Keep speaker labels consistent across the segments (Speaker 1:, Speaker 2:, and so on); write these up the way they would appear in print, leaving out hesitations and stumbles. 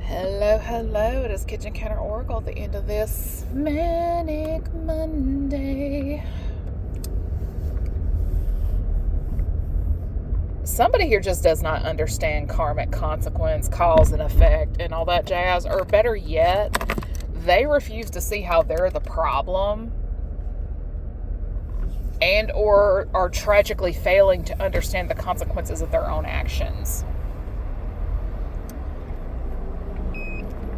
Speaker 1: Hello, hello. It is Kitchen Counter Oracle at the end of this Manic Monday. Somebody here just does not understand karmic consequence, cause and effect, and all that jazz. Or better yet, they refuse to see how they're the problem and or are tragically failing to understand the consequences of their own actions.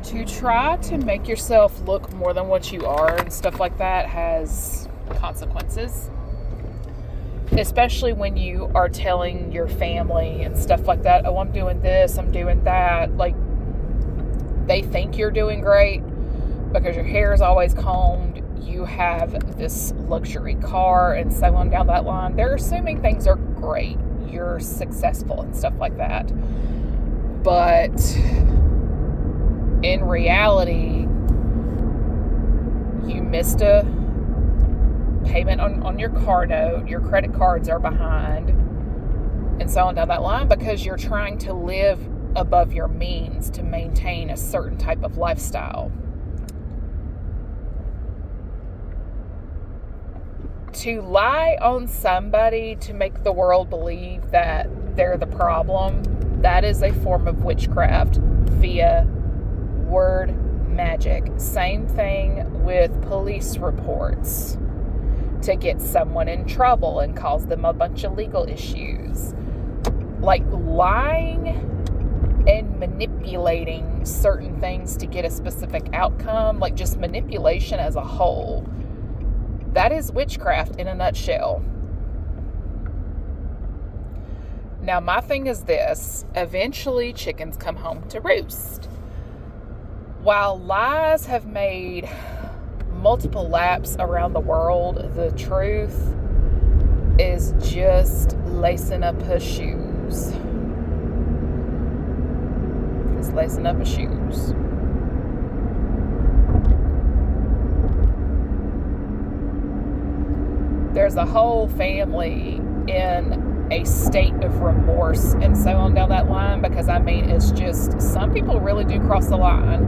Speaker 1: To try to make yourself look more than what you are and stuff like that has consequences. Especially when you are telling your family and stuff like that, oh, I'm doing this, I'm doing that. Like, they think you're doing great because your hair is always combed, you have this luxury car, and so on down that line. They're assuming things are great, you're successful and stuff like that. But in reality, you missed a payment on your car note, your credit cards are behind, and so on down that line because you're trying to live above your means to maintain a certain type of lifestyle. To lie on somebody to make the world believe that they're the problem, that is a form of witchcraft via word magic. Same thing with police reports to get someone in trouble and cause them a bunch of legal issues. Like lying and manipulating certain things to get a specific outcome, like just manipulation as a whole, that is witchcraft in a nutshell. Now, my thing is this: eventually chickens come home to roost. While lies have made multiple laps around the world, the truth is just lacing up her shoes. It's lacing up her shoes. There's a whole family in a state of remorse and so on down that line, because I mean, it's just, some people really do cross the line.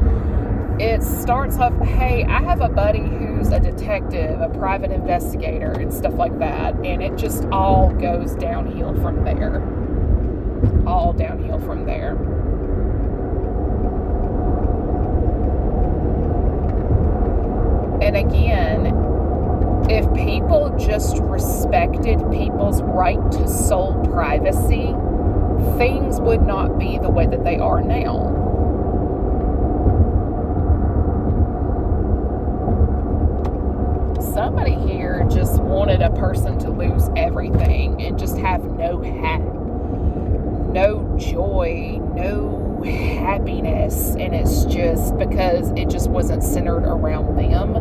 Speaker 1: It starts off, hey, I have a buddy who's a detective, a private investigator and stuff like that, and it just all goes downhill from there. All downhill from there. And again, if people just respected people's right to soul privacy, things would not be the way that they are now. Somebody here just wanted a person to lose everything and just have no joy, no happiness, and it's just because it just wasn't centered around them,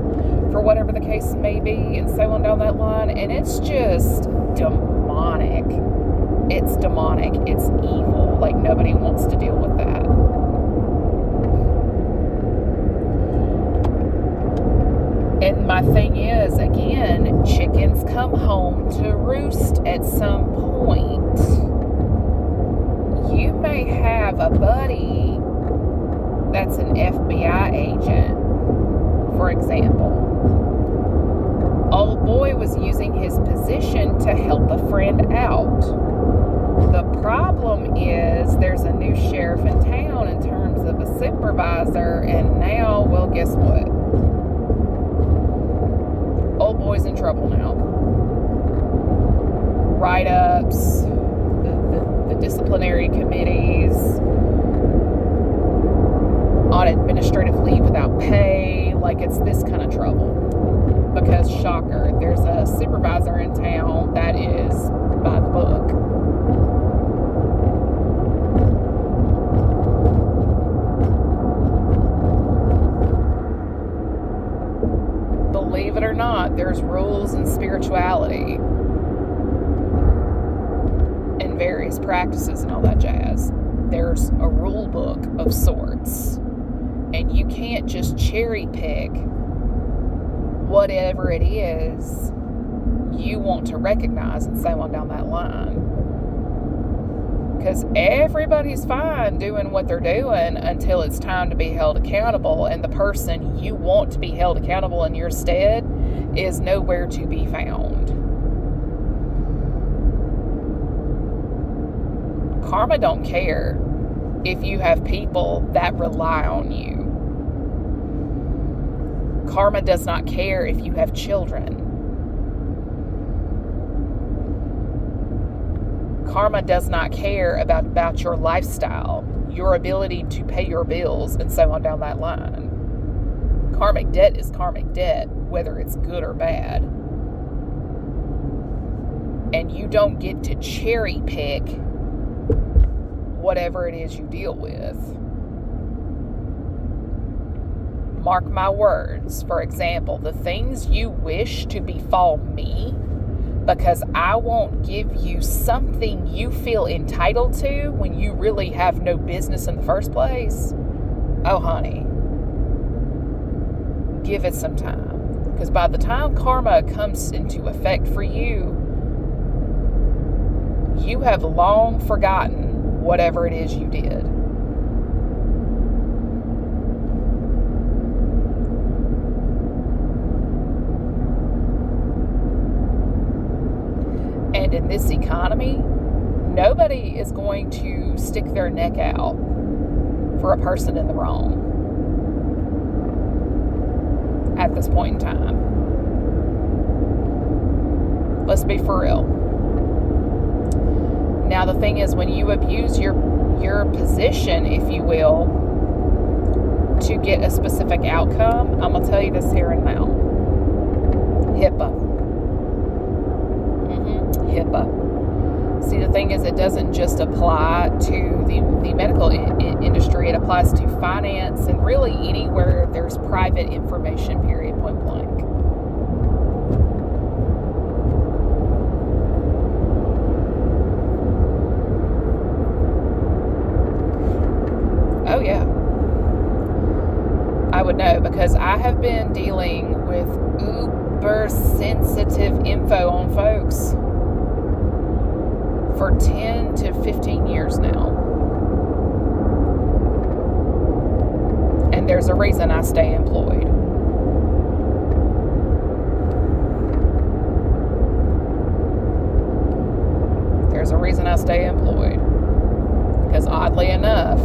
Speaker 1: for whatever the case may be, and so on down that line. And it's just demonic. It's demonic. It's evil. Like, nobody wants to deal with that. And my thing is, again, chickens come home to roost at some point. You may have a buddy that's an FBI agent, for example. Old boy was using his position to help a friend out. The problem is there's a new sheriff in town in terms of a supervisor, and now, well, guess what? Old boy's in trouble now. Write-ups, the disciplinary committees, on administrative leave without pay. Like, it's this kind of trouble. Because, shocker, there's a supervisor in town that is by the book. Believe it or not, there's rules in spirituality and various practices and all that jazz. There's a rule book of sorts, and you can't just cherry pick whatever it is you want to recognize and so on down that line. Because everybody's fine doing what they're doing until it's time to be held accountable, and the person you want to be held accountable in your stead is nowhere to be found. Karma don't care if you have people that rely on you. Karma does not care if you have children. Karma does not care about your lifestyle, your ability to pay your bills, and so on down that line. Karmic debt is karmic debt, whether it's good or bad. And you don't get to cherry pick whatever it is you deal with. Mark my words. For example, the things you wish to befall me, because I won't give you something you feel entitled to when you really have no business in the first place. Oh, honey, give it some time. Because by the time karma comes into effect for you, you have long forgotten whatever it is you did. And in this economy, nobody is going to stick their neck out for a person in the wrong at this point in time. Let's be for real. Now, the thing is, when you abuse your position, if you will, to get a specific outcome, I'm going to tell you this here and now. HIPAA. HIPAA. See, the thing is, it doesn't just apply to the medical industry. It applies to finance and really anywhere there's private information, period, point blank. Oh, yeah. I would know, because I have been dealing with uber sensitive info on folks for 10 to 15 years now. And there's a reason I stay employed. There's a reason I stay employed. Because oddly enough,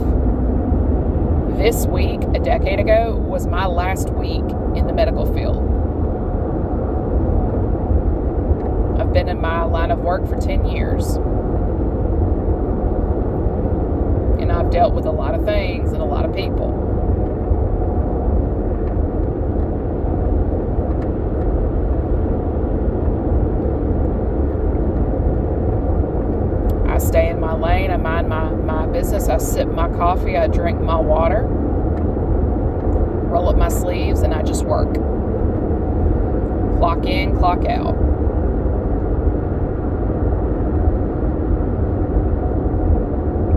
Speaker 1: this week, a decade ago, was my last week in the medical field. I've been in my line of work for 10 years. And I've dealt with a lot of things and a lot of people. I stay in my lane. I mind my business. I sip my coffee. I drink my water. Roll up my sleeves, and I just work. Clock in, clock out.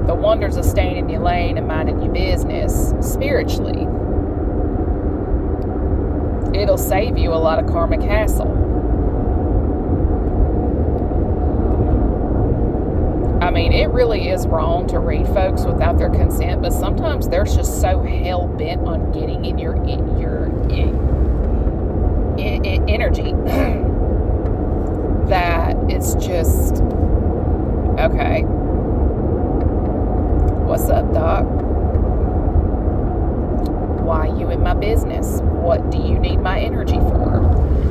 Speaker 1: The wonders of staying in your lane and minding your business spiritually. It'll save you a lot of karmic hassle. I mean, it really is wrong to read folks without their consent, but sometimes they're just so hell-bent on getting in your energy that it's just, okay. What's up, Doc? Why are you in my business? What do you need my energy for?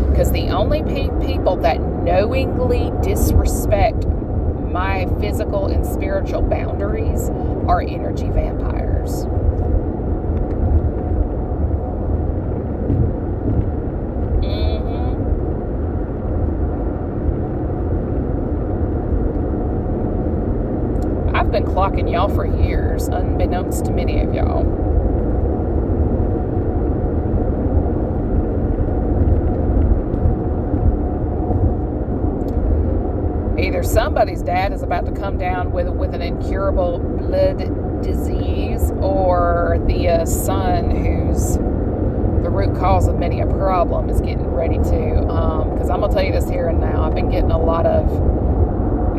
Speaker 1: Because the only people that knowingly disrespect my physical and spiritual boundaries are energy vampires. I've been clocking y'all for years, unbeknownst to many of y'all. Either somebody's dad is about to come down with an incurable blood disease, or the son who's the root cause of many a problem is getting ready to. Because I'm going to tell you this here and now. I've been getting a lot of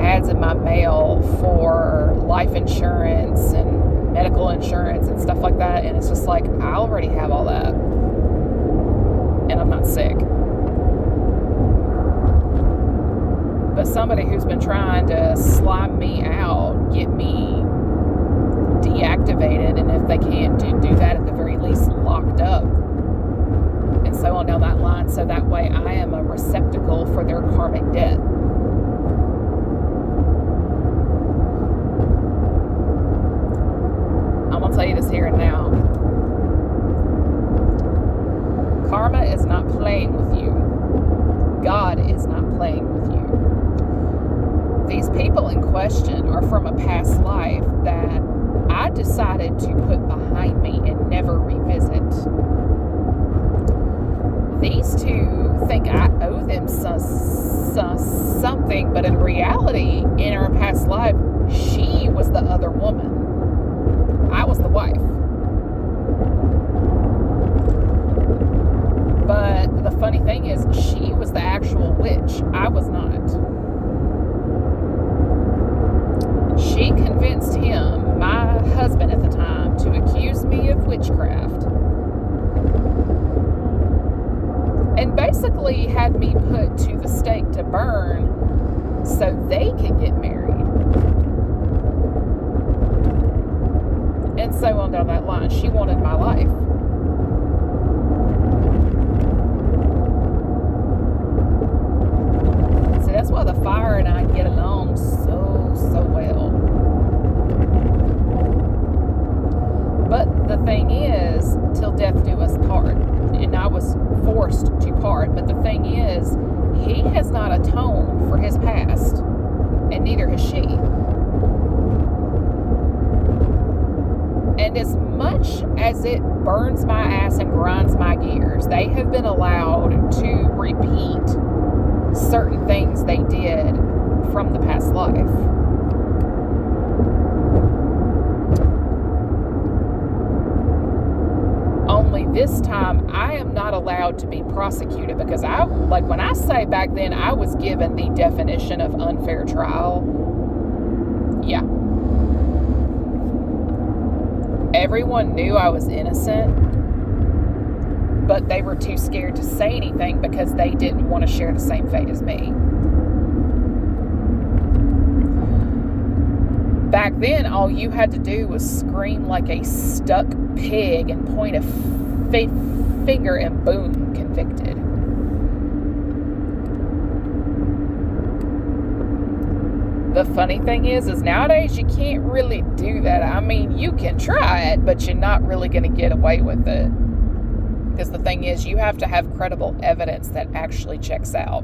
Speaker 1: ads in my mail for life insurance and medical insurance and stuff like that. And it's just like, I already have all that. And I'm not sick. But somebody who's been trying to slime me out, get me deactivated, and if they can't do that, at the very least locked up, and so on down that line, so that way I am a receptacle for their karmic debt. I'm going to tell you this here and now. Karma is not playing with you. God is not playing with you. These people in question are from a past life that I decided to put behind me and never revisit. These two think I owe them something, but in reality, in her past life, she was the other woman. I was the wife. But the funny thing is, she was the actual witch. I was not. She convinced him, my husband at the time, to accuse me of witchcraft. And basically had me put to the stake to burn so they could get married. And so on down that line. She wanted my life. So that's why the fire and I get along so well. But the thing is, till death do us part. And I was forced to part. But the thing is, he has not atoned for his past. And neither has she. And as much as it burns my ass and grinds my gears, they have been allowed to repeat certain things they did from the past life. Only this time, I am not allowed to be prosecuted because when I say back then, I was given the definition of unfair trial. Yeah. Everyone knew I was innocent, but they were too scared to say anything because they didn't want to share the same fate as me. Back then, all you had to do was scream like a stuck pig and point a finger and boom, convicted. The funny thing is nowadays you can't really do that. I mean, you can try it, but you're not really going to get away with it. Because the thing is, you have to have credible evidence that actually checks out.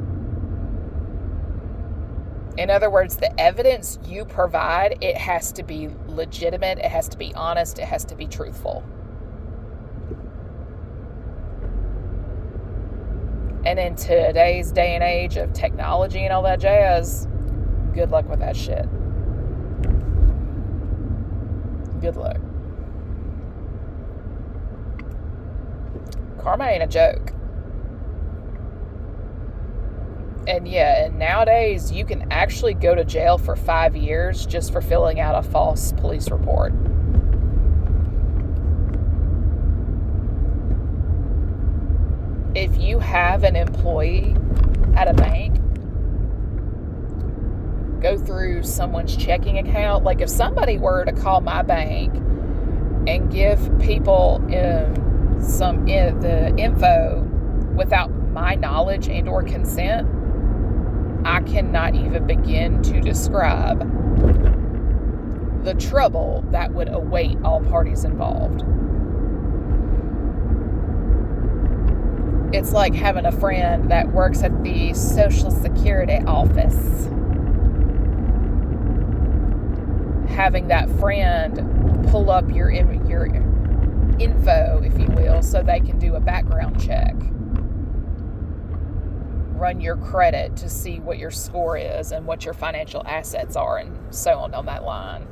Speaker 1: In other words, the evidence you provide, it has to be legitimate, it has to be honest, it has to be truthful. And in today's day and age of technology and all that jazz, good luck with that shit. Good luck. Karma ain't a joke. And yeah, and nowadays you can actually go to jail for 5 years just for filling out a false police report. If you have an employee at a bank go through someone's checking account, like if somebody were to call my bank and give people the info without my knowledge and or consent, I cannot even begin to describe the trouble that would await all parties involved. It's like having a friend that works at the Social Security office. Having that friend pull up your info, if you will, so they can do a background check. Run your credit to see what your score is and what your financial assets are and so on down that line.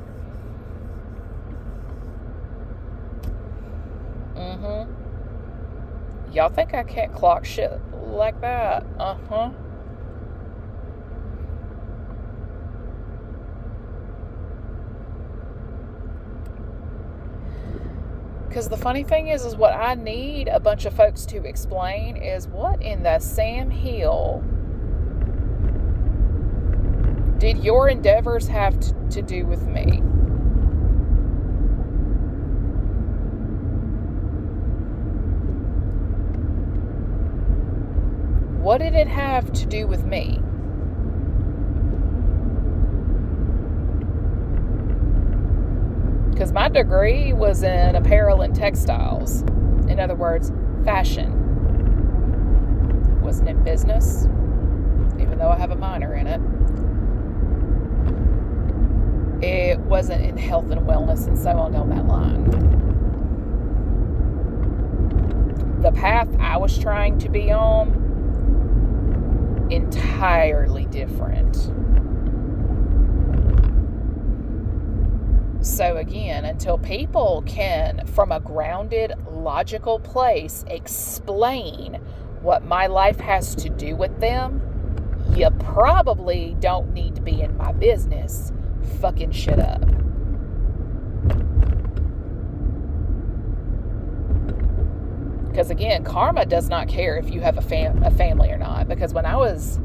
Speaker 1: Y'all think I can't clock shit like that? Because the funny thing is what I need a bunch of folks to explain is, what in the Sam Hill did your endeavors have to do with me? What did it have to do with me? Because my degree was in apparel and textiles. In other words, fashion. Wasn't in business, even though I have a minor in it. It wasn't in health and wellness and so on down that line. The path I was trying to be on, entirely different. So again, until people can, from a grounded, logical place, explain what my life has to do with them, you probably don't need to be in my business fucking shit up. Because again, karma does not care if you have a family or not. Because when I was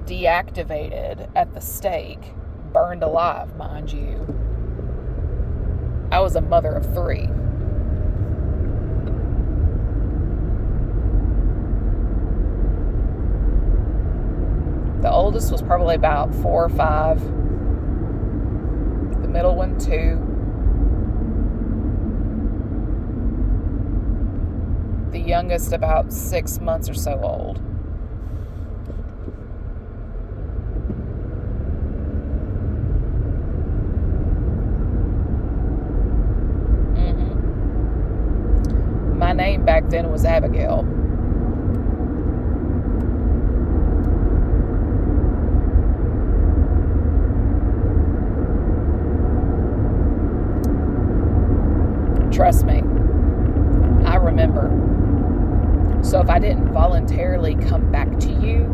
Speaker 1: deactivated at the stake, burned alive, mind you, I was a mother of 3. The oldest was probably about 4 or 5. The middle one, 2. The youngest about 6 months or so old. My name back then was Abigail. Trust me, I remember. So if I didn't voluntarily come back to you,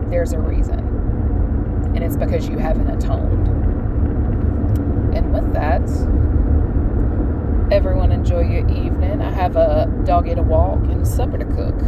Speaker 1: there's a reason. And it's because you haven't atoned. And with that, everyone enjoy your evening. I have a doggy to walk and supper to cook.